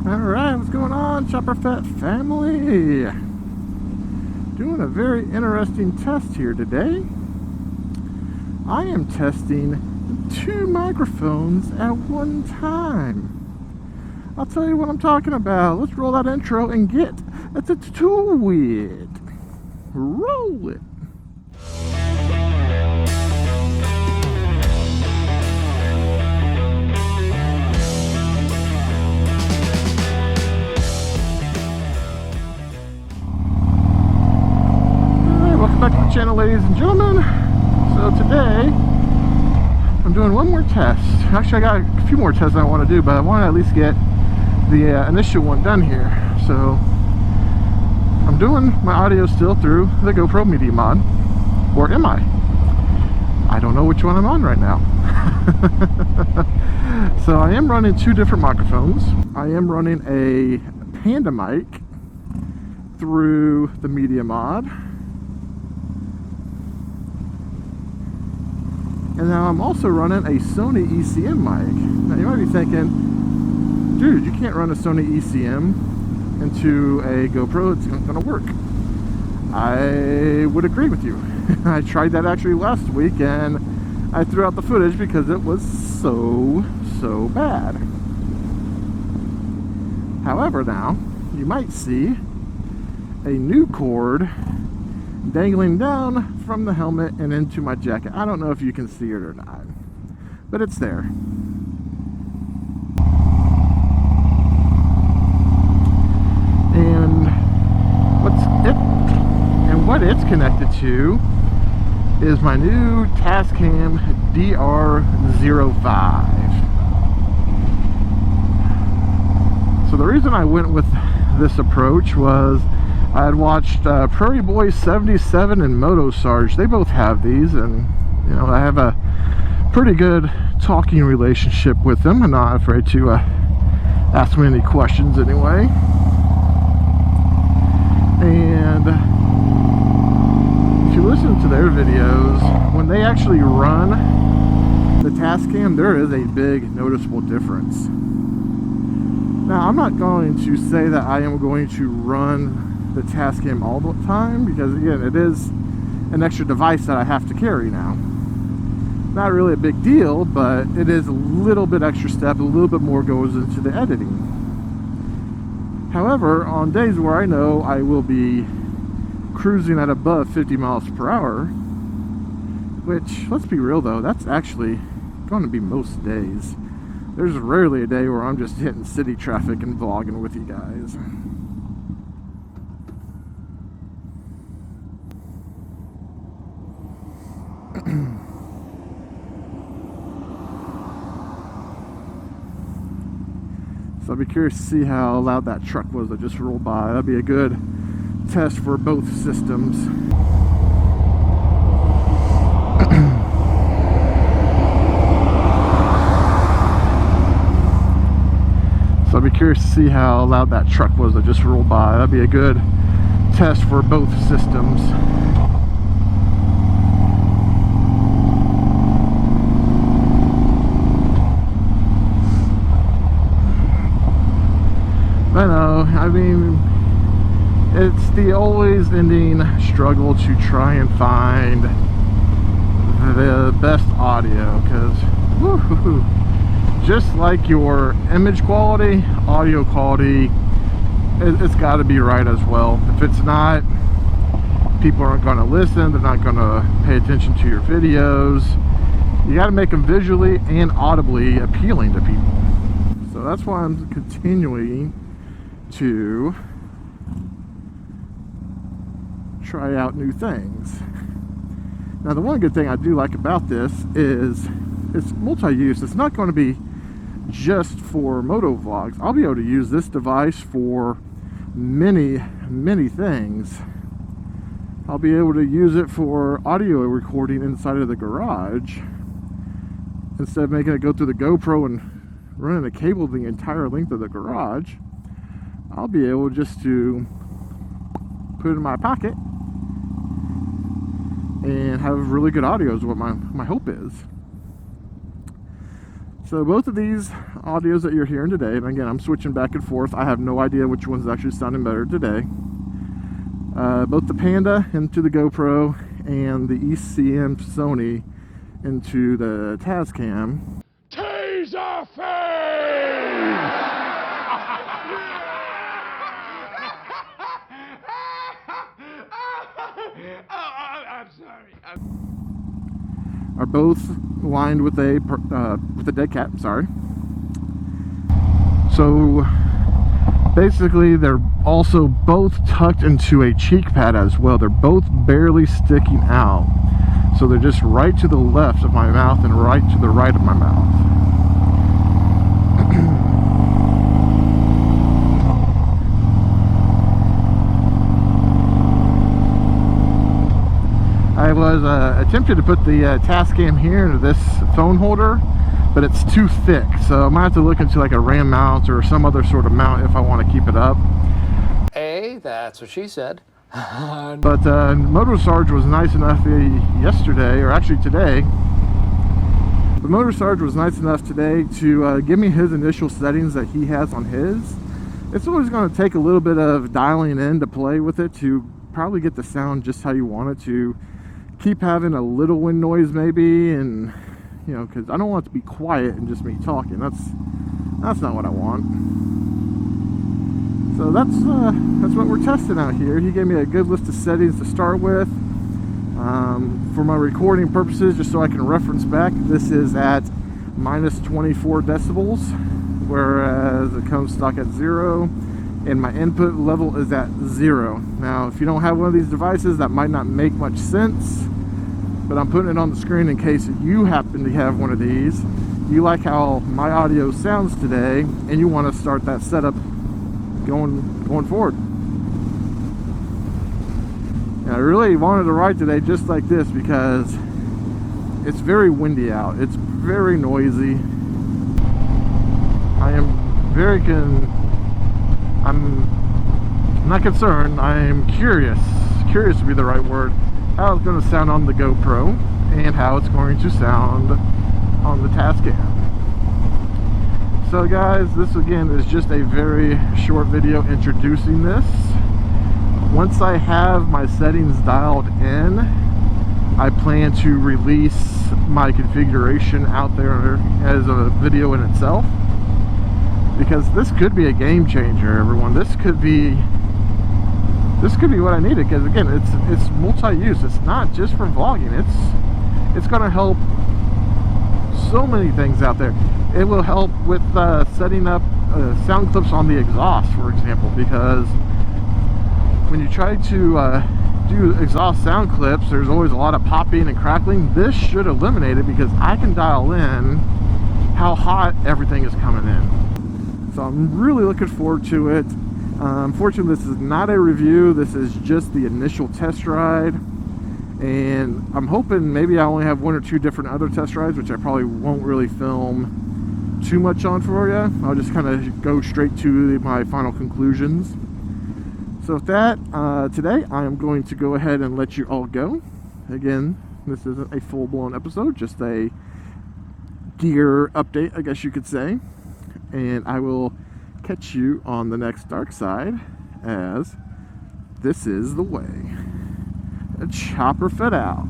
Alright, what's going on, ChopperFett family? Doing a very interesting test here today. I am testing 2 microphones at one time. I'll tell you what I'm talking about. Let's roll that intro and get to it. Roll it. Back to the channel, ladies and gentlemen. So today I'm doing one more test. Actually, I got a few more tests I want to do, but I want to at least get the initial one done here. So I'm doing my audio still through the GoPro Media Mod, or am I? I don't know which one I'm on right now. So I am running 2 different microphones. I am running a Panda mic through the Media Mod. And now I'm also running a Sony ECM mic. Now you might be thinking, dude, you can't run a Sony ECM into a GoPro, it's not going to work. I would agree with you. I tried that actually last week and I threw out the footage because it was so bad. However, now you might see a new cord dangling down from the helmet and into my jacket. I don't know if you can see it or not, but it's there. And what it's connected to is my new Tascam DR-05. So the reason I went with this approach was I had watched Prairie Boy 77 and Moto Sarge. They both have these, and you know, I have a pretty good talking relationship with them. I'm not afraid to ask them any questions anyway. And if you listen to their videos, when they actually run the Tascam, there is a big noticeable difference. Now, I'm not going to say that I am going to run the Tascam all the time, because again, it is an extra device that I have to carry now. Not really a big deal, but it is a little bit extra step, a little bit more goes into the editing. However, on days where I know I will be cruising at above 50 miles per hour, which, let's be real though, that's actually going to be most days. There's rarely a day where I'm just hitting city traffic and vlogging with you guys. So I'll be curious to see how loud that truck was that just rolled by. That'd be a good test for both systems. So I'll be curious to see how loud that truck was that just rolled by. That'd be a good test for both systems. I know, I mean, it's the always ending struggle to try and find the best audio, because just like your image quality, audio quality, it's got to be right as well. If it's not, people aren't going to listen, they're not going to pay attention to your videos. You got to make them visually and audibly appealing to people. So that's why I'm continuing to try out new things. Now, the one good thing I do like about this is it's multi-use. It's not going to be just for moto vlogs. I'll be able to use this device for many things. I'll be able to use it for audio recording inside of the garage. Instead of making it go through the GoPro and running a cable the entire length of the garage, I'll be able just to put it in my pocket and have really good audio is what my hope is. So both of these audios that you're hearing today, and again, I'm switching back and forth. I have no idea which one's actually sounding better today. Both the Panda into the GoPro and the ECM Sony into the Tascam. Taser face! I'm sorry. Are both lined with a dead cat. Sorry. So basically, they're also both tucked into a cheek pad as well. They're both barely sticking out. So they're just right to the left of my mouth and right to the right of my mouth. I was attempted to put the Tascam here into this phone holder, but it's too thick, so I might have to look into like a RAM mount or some other sort of mount if I want to keep it up. That's what she said. But Moto Sarge was nice enough yesterday, or actually today. The Moto Sarge was nice enough today to give me his initial settings that he has on his. It's always going to take a little bit of dialing in to play with it to probably get the sound just how you want it to. Keep having a little wind noise maybe, and you know, because I don't want it to be quiet and just me talking. That's not what I want. So that's what we're testing out here. He gave me a good list of settings to start with. For my recording purposes, just so I can reference back, this is at minus 24 decibels, whereas it comes stock at 0. And my input level is at 0. Now, if you don't have one of these devices, that might not make much sense, but I'm putting it on the screen in case you happen to have one of these. You like how my audio sounds today, and you want to start that setup going forward. And I really wanted to ride today just like this because it's very windy out. It's very noisy. I am very I'm not concerned, I'm curious to be the right word, how it's going to sound on the GoPro and how it's going to sound on the Tascam. So guys, this again is just a very short video introducing this. Once I have my settings dialed in, I plan to release my configuration out there as a video in itself. Because this could be a game changer, everyone. This could be what I needed. Because again, it's multi-use. It's not just for vlogging. It's going to help so many things out there. It will help with setting up sound clips on the exhaust, for example. Because when you try to do exhaust sound clips, there's always a lot of popping and crackling. This should eliminate it because I can dial in how hot everything is coming in. So I'm really looking forward to it. Unfortunately, this is not a review. This is just the initial test ride. And I'm hoping maybe I only have 1 or 2 different other test rides, which I probably won't really film too much on for you. I'll just kind of go straight to my final conclusions. So with that, today I am going to go ahead and let you all go. Again, this isn't a full-blown episode, just a gear update, I guess you could say. And I will catch you on the next dark side, as this is the way. ChopperFett out.